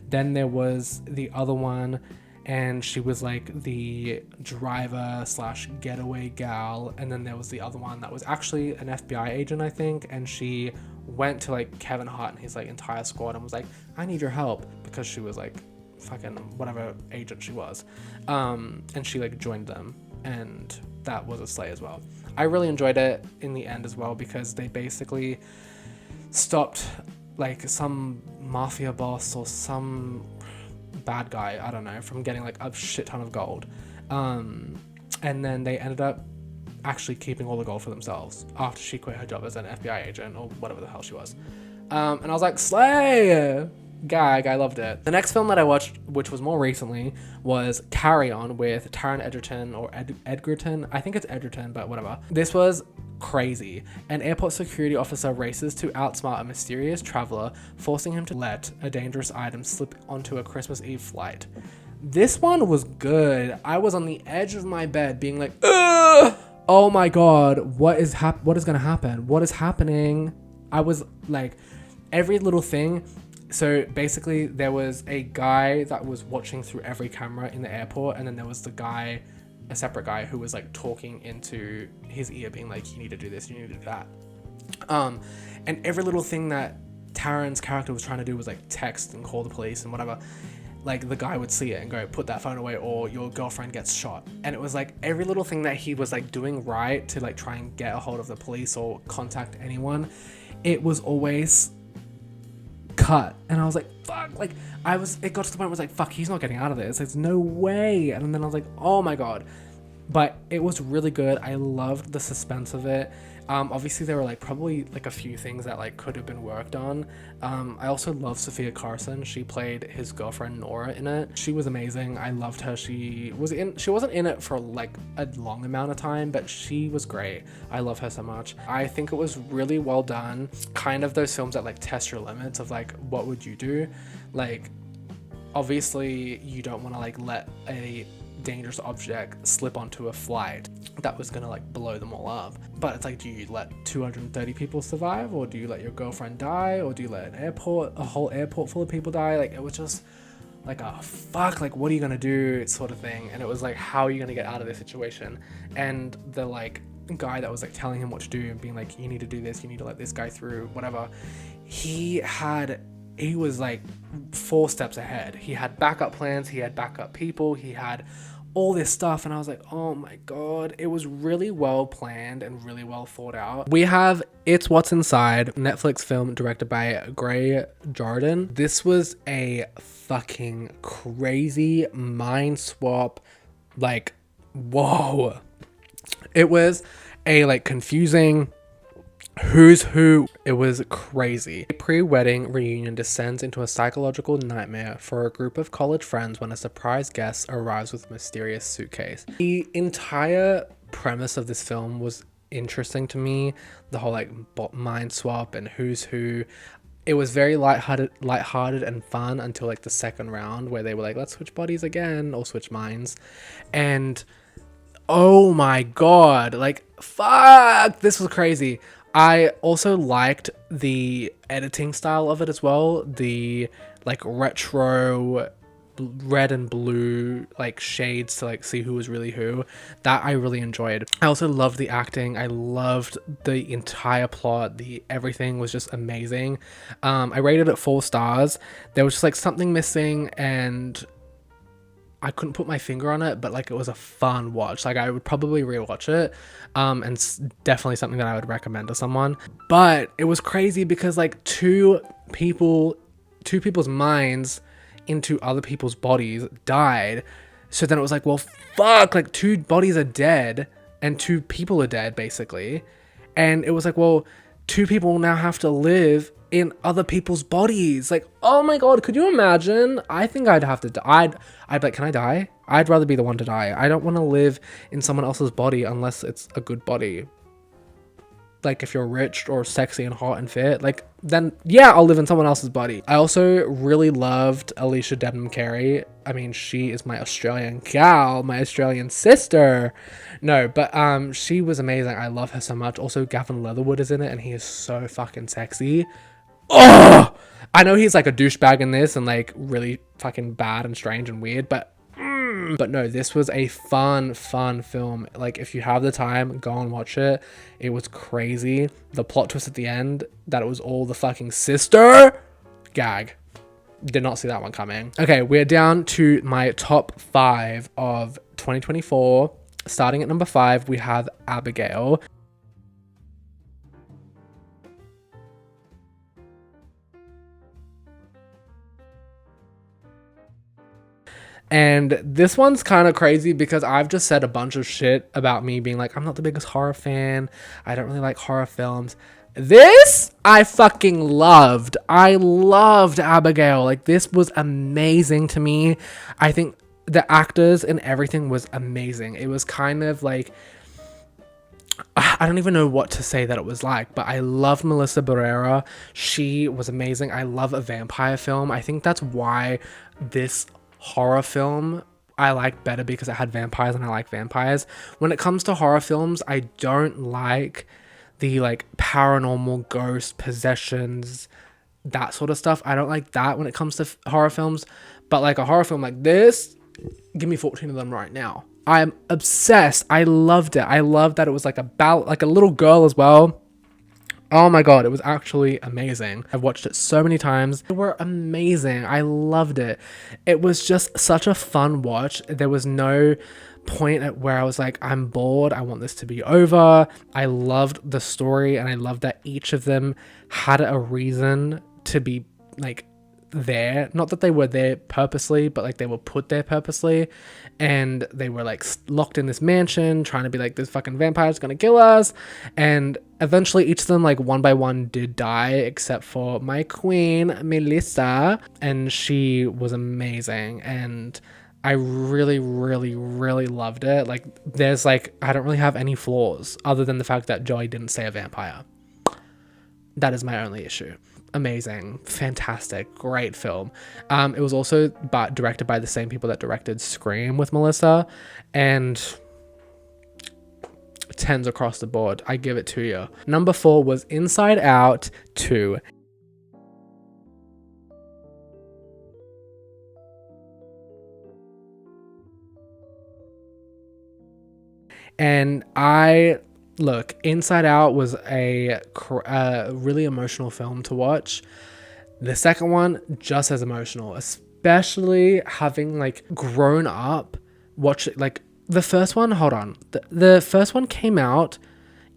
Then there was the other one, and she was like the driver / getaway gal. And then there was the other one that was actually an FBI agent, I think, and she went to like Kevin Hart and his like entire squad and was like, I need your help, because she was like fucking whatever agent she was, and she like joined them, and that was a slay as well. I really enjoyed it in the end as well, because they basically stopped like some mafia boss or some bad guy, I don't know, from getting like a shit ton of gold, and then they ended up actually keeping all the gold for themselves after she quit her job as an FBI agent or whatever the hell she was. And I was like, slay! Gag, I loved it. The next film that I watched, which was more recently, was Carry On with Taron Egerton, or Edgerton. I think it's Edgerton, but whatever. This was crazy. An airport security officer races to outsmart a mysterious traveler, forcing him to let a dangerous item slip onto a Christmas Eve flight. This one was good. I was on the edge of my bed being like, ugh! Oh my god, what is gonna happen? What is happening? I was like, every little thing. So basically there was a guy that was watching through every camera in the airport, and then there was the guy, a separate guy, who was like talking into his ear being like, you need to do this, you need to do that. And every little thing that Taron's character was trying to do was like text and call the police and whatever. Like the guy would see it and go, put that phone away or your girlfriend gets shot. And it was like every little thing that he was like doing right to like try and get a hold of the police or contact anyone, it was always cut. And I was like, fuck, like it got to the point where I was like, fuck, he's not getting out of this. There's no way. And then I was like, oh my god. But it was really good. I loved the suspense of it. Obviously there were like probably like a few things that like could have been worked on. I also love Sophia Carson. She played his girlfriend Nora in it. She was amazing. I loved her. She wasn't in it for like a long amount of time, but she was great. I love her so much. I think it was really well done. Kind of those films that like test your limits of like, what would you do? Like, obviously you don't want to like let a dangerous object slip onto a flight that was gonna like blow them all up, but it's like, do you let 230 people survive, or do you let your girlfriend die, or do you let a whole airport full of people die? Like, it was just like, a fuck, like what are you gonna do sort of thing. And it was like, how are you gonna get out of this situation? And the like guy that was like telling him what to do and being like, you need to do this, you need to let this guy through, whatever, he was like 4 steps ahead. He had backup plans, he had backup people, he had all this stuff, and I was like, oh my god, it was really well planned and really well thought out. We have It's What's Inside, Netflix film directed by Gray Jordan. This was a fucking crazy mind swap, like, whoa. It was a like confusing who's who. It was crazy. A pre-wedding reunion descends into a psychological nightmare for a group of college friends when a surprise guest arrives with a mysterious suitcase. The entire premise of this film was interesting to me. The whole like mind swap and who's who. It was very lighthearted and fun until like the second round where they were like, let's switch bodies again or switch minds. And oh my god, like fuck, this was crazy. I also liked the editing style of it as well. The like retro red and blue like shades to like see who was really who. That I really enjoyed. I also loved the acting. I loved the entire plot. Everything was just amazing. I rated it 4 stars. There was just like something missing, and I couldn't put my finger on it, but like it was a fun watch. Like I would probably rewatch it, and it's definitely something that I would recommend to someone. But it was crazy because like two people's minds into other people's bodies died. So then it was like, well, fuck, like 2 bodies are dead and 2 people are dead basically. And it was like, well, 2 people now have to live in other people's bodies. Like, oh my god, could you imagine? I think I'd have to die. I'd be like, can I die? I'd rather be the one to die. I don't want to live in someone else's body unless it's a good body. Like if you're rich or sexy and hot and fit, like then yeah, I'll live in someone else's body. I also really loved Alicia Debnam Carey. I mean, she is my Australian gal, my Australian sister. No, but she was amazing. I love her so much. Also, Gavin Leatherwood is in it, and he is so fucking sexy. Oh, I know he's like a douchebag in this and like really fucking bad and strange and weird, but no, this was a fun film. Like if you have the time, go and watch it. It was crazy. The plot twist at the end that it was all the fucking sister, gag. Did not see that one coming. Okay, we're down to my top 5 of 2024. Starting at number 5, we have Abigail. And this one's kind of crazy because I've just said a bunch of shit about me being like, I'm not the biggest horror fan. I don't really like horror films. This I fucking loved. I loved Abigail. Like, this was amazing to me. I think the actors and everything was amazing. It was kind of like, I don't even know what to say that it was like, but I loved Melissa Barrera. She was amazing. I love a vampire film. I think that's why this horror film I like better because it had vampires and I like vampires. When it comes to horror films, I don't like the like paranormal ghost possessions, that sort of stuff. I don't like that when it comes to horror films. But like a horror film like this, give me 14 of them right now. I'm obsessed. I loved it. I loved that it was like about like a little girl as well. Oh my god, it was actually amazing. I've watched it so many times. They were amazing. I loved it. It was just such a fun watch. There was no point at where I was like, I'm bored. I want this to be over. I loved the story and I loved that each of them had a reason to be like there. Not that they were there purposely, but like they were put there purposely, and they were like locked in this mansion trying to be like, this fucking vampire's gonna kill us. And eventually each of them like one by one did die, except for my queen Melissa, and she was amazing. And I really, really, really loved it. Like there's like, I don't really have any flaws other than the fact that Joey didn't say a vampire. That is my only issue. Amazing, fantastic, great film. It was also directed by the same people that directed Scream with Melissa, and tens across the board. I give it to you. Number 4 was Inside Out 2. And look, Inside Out was a really emotional film to watch. The second one, just as emotional, especially having like grown up watching like the first one. Hold on, the first one came out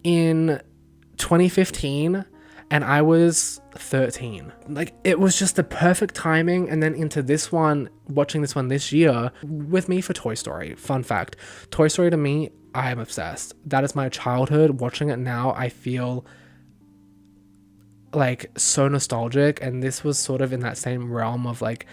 in 2015 and I was 13. Like it was just the perfect timing. And then into this one, watching this one this year with me for Toy Story. Fun fact, Toy Story to me, I am obsessed. That is my childhood. Watching it now, I feel like so nostalgic, and this was sort of in that same realm of like,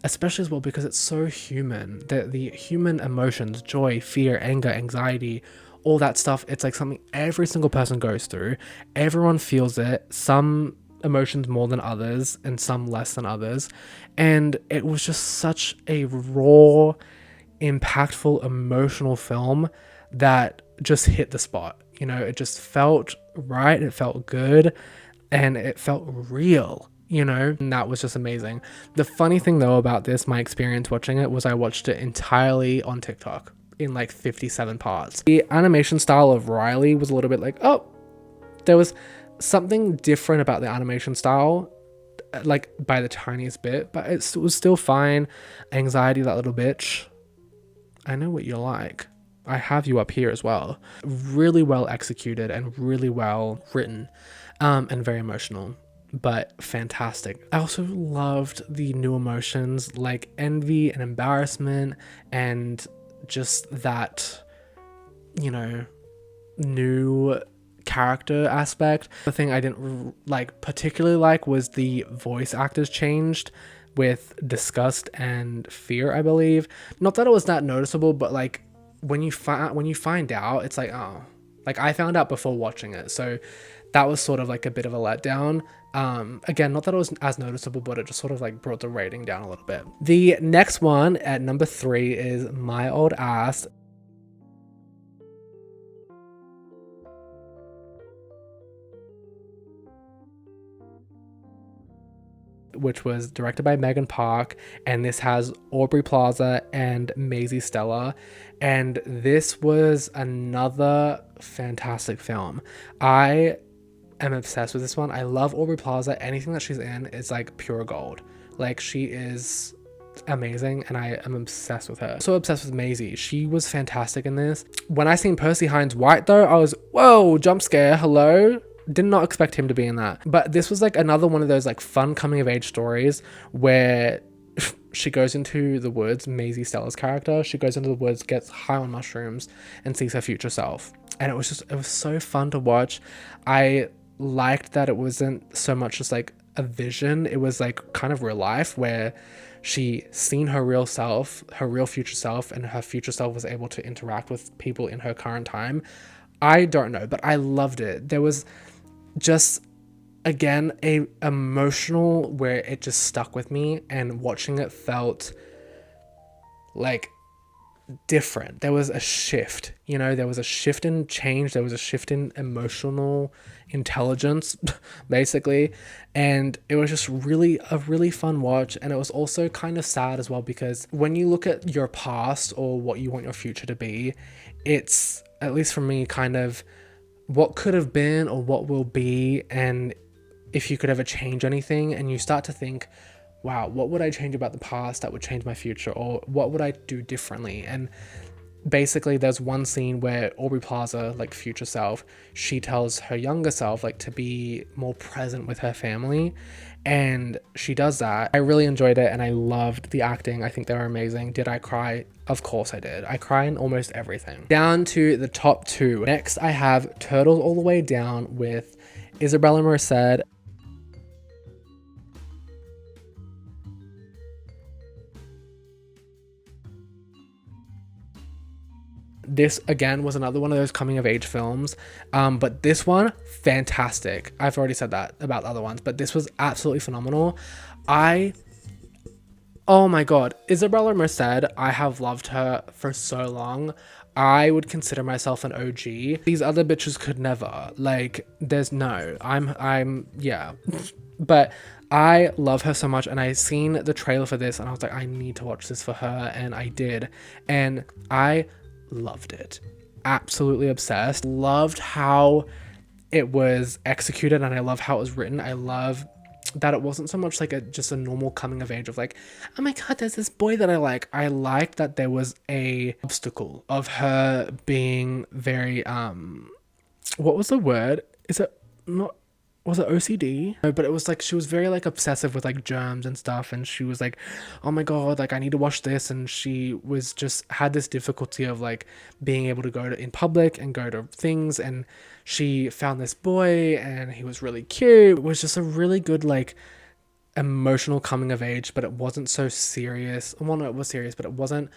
especially as well because it's so human. The human emotions, joy, fear, anger, anxiety, all that stuff, it's like something every single person goes through. Everyone feels it. Some emotions more than others and some less than others. And it was just such a raw, impactful, emotional film that just hit the spot. You know, it just felt right, it felt good, and it felt real, you know, and that was just amazing. The funny thing though about this, my experience watching it, was I watched it entirely on TikTok in like 57 parts. The animation style of Riley was a little bit like, oh, there was something different about the animation style, like by the tiniest bit, but it was still fine. Anxiety, that little bitch, I know what you're like. I have you up here as well. Really well executed and really well written, and very emotional, but fantastic. I also loved the new emotions like envy and embarrassment, and just that, you know, new character aspect. The thing I didn't like particularly like was the voice actors changed with disgust and fear, I believe. Not that it was that noticeable, but like when you find out, it's like, oh, like I found out before watching it, so that was sort of like a bit of a letdown. Again, not that it was as noticeable, but it just sort of like brought the rating down a little bit. The next one at number 3 is My Old Ass, which was directed by Megan Park, and this has Aubrey Plaza and Maisie Stella, and this was another fantastic film. I am obsessed with this one. I love Aubrey Plaza. Anything that she's in is like pure gold. Like she is amazing, and I am obsessed with her. So obsessed with Maisie. She was fantastic in this. When I seen Percy Hines White though, I was, whoa, jump scare, hello. Did not expect him to be in that. But this was like another one of those like fun coming of age stories where she goes into the woods, Maisie Stella's character, she goes into the woods, gets high on mushrooms, and sees her future self. And it was so fun to watch. I liked that it wasn't so much just like a vision, it was like kind of real life where she seen her real self, her real future self, and her future self was able to interact with people in her current time. I don't know, but I loved it. There was just, again, a emotional where it just stuck with me, and watching it felt like different. There was a shift, there was a shift in change, there was a shift in emotional intelligence basically, and it was just really a really fun watch. And it was also kind of sad as well, because when you look at your past or what you want your future to be, it's, at least for me, kind of what could have been or what will be, and if you could ever change anything. And you start to think, wow, what would I change about the past that would change my future, or what would I do differently? And basically there's one scene where Aubrey Plaza, like future self, she tells her younger self like to be more present with her family, and she does that. I really enjoyed it and I loved the acting. I think they were amazing. Did I cry? Of course I did. I cry in almost everything. Down to the top two. Next I have Turtles All the Way Down with Isabella Merced. This again was another one of those coming of age films, but this one, fantastic. I've already said that about the other ones, but this was absolutely phenomenal. Oh my god, Isabella Merced, I have loved her for so long. I would consider myself an OG. These other bitches could never. Like, there's no, yeah. But I love her so much, and I seen the trailer for this and I was like, I need to watch this for her, and I did. And I loved it. Absolutely obsessed. Loved how it was executed, and I love how it was written. I love that it wasn't so much like just a normal coming of age of like, oh my god, there's this boy that I like. I liked that there was a obstacle of her being very what was the word? Is it not, was it OCD? No, but it was like she was very like obsessive with like germs and stuff, and she was like, oh my god, like I need to wash this. And she was just had this difficulty of like being able to go to in public and go to things, and she found this boy and he was really cute. It was just a really good like emotional coming of age, but it wasn't so serious. Well, no, it was serious, but it wasn't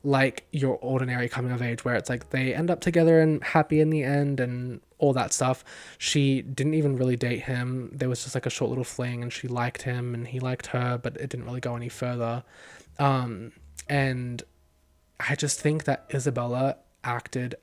like your ordinary coming of age where it's like they end up together and happy in the end and all that stuff. She didn't even really date him. There was just like a short little fling, and she liked him and he liked her, but it didn't really go any further. And I just think that Isabella acted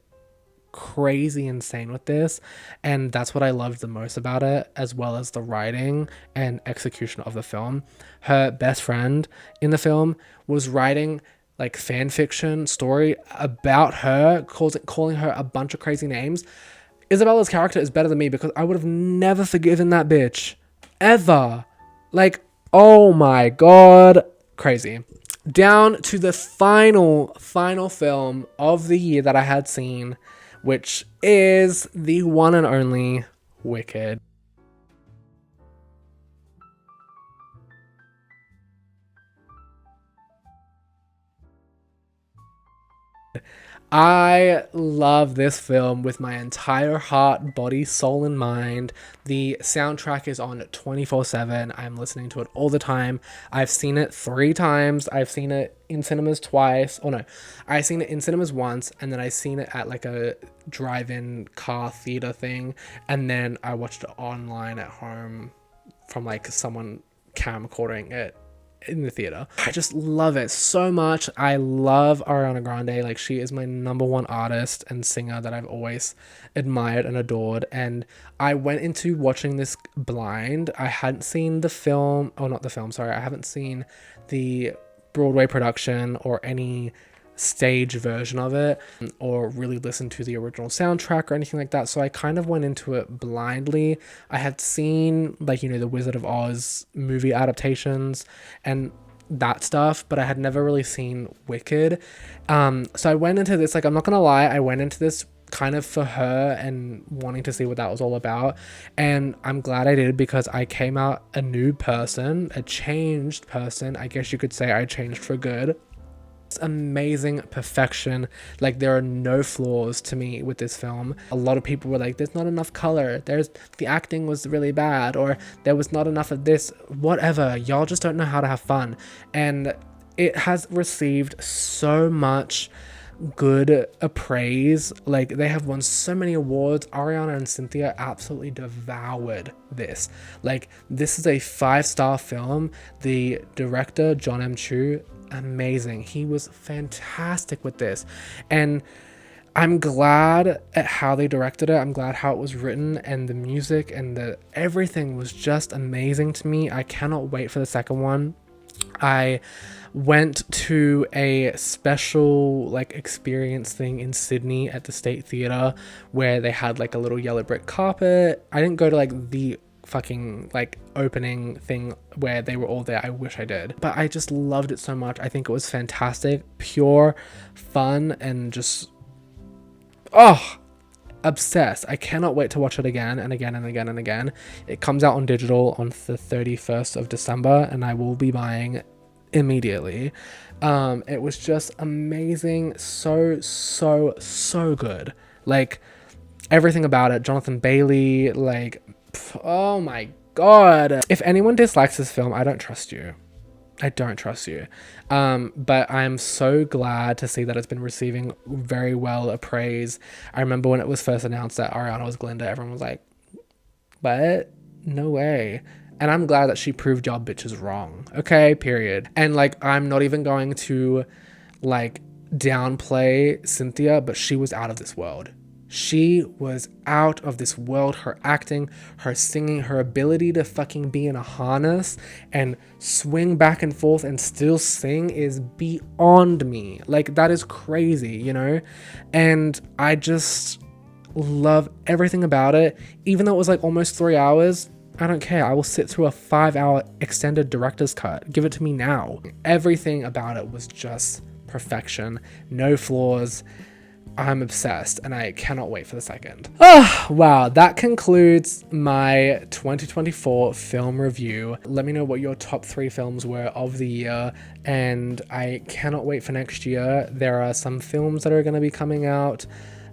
crazy insane with this, and that's what I loved the most about it, as well as the writing and execution of the film. Her best friend in the film was writing like fan fiction story about her, calling her a bunch of crazy names. Isabella's character is better than me, because I would have never forgiven that bitch ever. Like, oh my god, crazy. Down to the final film of the year that I had seen, which is the one and only Wicked. I love this film with my entire heart, body, soul, and mind. The soundtrack is on 24/7. I'm listening to it all the time. I've seen it 3 times. I've seen it in cinemas twice. Oh no, I've seen it in cinemas once, and then I've seen it at like a drive-in car theater thing, and then I watched it online at home from like someone camcording it in the theater. I just love it so much. I love Ariana Grande. Like, she is my number one artist and singer that I've always admired and adored. And I went into watching this blind. I hadn't seen the film, oh not the film, sorry. I haven't seen the Broadway production or any stage version of it, or really listened to the original soundtrack or anything like that. So I kind of went into it blindly. I had seen like, the Wizard of Oz movie adaptations and that stuff, but I had never really seen Wicked. So I went into this, like, I'm not gonna lie, I went into this kind of for her and wanting to see what that was all about, and I'm glad I did, because I came out a new person, a changed person. I guess you could say I changed for good. It's amazing perfection. Like, there are no flaws to me with this film. A lot of people were like, there's not enough color, the acting was really bad, or there was not enough of this, whatever. Y'all just don't know how to have fun. And it has received so much good appraise. Like, they have won so many awards. Ariana and Cynthia absolutely devoured this. Like, this is a 5-star film. The director, John M. Chu, amazing. He was fantastic with this. And I'm glad at how they directed it. I'm glad how it was written, and the music and everything was just amazing to me. I cannot wait for the second one. I went to a special like experience thing in Sydney at the State Theatre where they had like a little yellow brick carpet. I didn't go to like the fucking like opening thing where they were all there. I wish I did, but I just loved it so much. I think it was fantastic, pure fun, and just obsessed. I cannot wait to watch it again and again and again and again. It comes out on digital on the 31st of December, and I will be buying immediately. It was just amazing. So good. Like, everything about it. Jonathan Bailey, like, oh my god. If anyone dislikes this film, I don't trust you. I don't trust you. But I'm so glad to see that it's been receiving very well appraise. I remember when it was first announced that Ariana was Glinda, everyone was like, what? No way. And I'm glad that she proved y'all bitches wrong. Okay, period. And like, I'm not even going to like downplay Cynthia, but she was out of this world. She was out of this world. Her acting, her singing, her ability to fucking be in a harness and swing back and forth and still sing is beyond me. Like, that is crazy, you know? And I just love everything about it. Even though it was like almost 3 hours, I don't care. I will sit through a 5-hour extended director's cut. Give it to me now. Everything about it was just perfection. No flaws. I'm obsessed, and I cannot wait for the second. Oh, wow. That concludes my 2024 film review. Let me know what your top 3 films were of the year, and I cannot wait for next year. There are some films that are going to be coming out,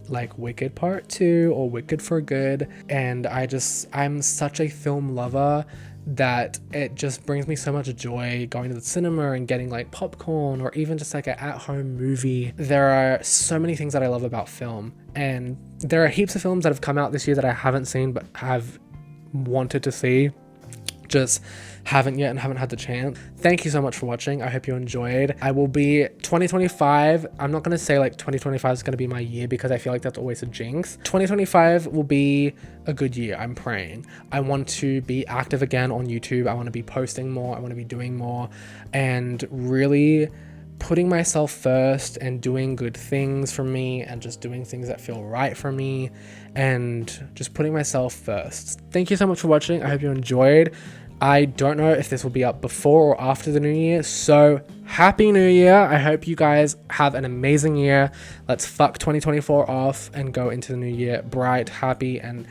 like Wicked Part 2 or Wicked for Good, and I'm such a film lover that it just brings me so much joy going to the cinema and getting like popcorn or even just like an at-home movie. There are so many things that I love about film, and there are heaps of films that have come out this year that I haven't seen but have wanted to see, just haven't yet and haven't had the chance. Thank you so much for watching. I hope you enjoyed. I will be 2025. I'm not going to say like 2025 is going to be my year because I feel like that's always a jinx. 2025 will be a good year. I'm praying. I want to be active again on YouTube. I want to be posting more. I want to be doing more and really putting myself first and doing good things for me and just doing things that feel right for me and just putting myself first. Thank you so much for watching. I hope you enjoyed. I don't know if this will be up before or after the new year, so happy new year. I hope you guys have an amazing year. Let's fuck 2024 off and go into the new year bright, happy, and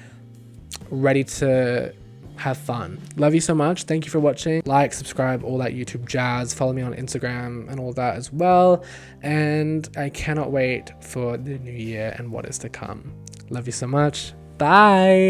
ready to have fun. Love you so much. Thank you for watching. Like, subscribe, all that YouTube jazz. Follow me on Instagram and all that as well. And I cannot wait for the new year and what is to come. Love you so much. Bye.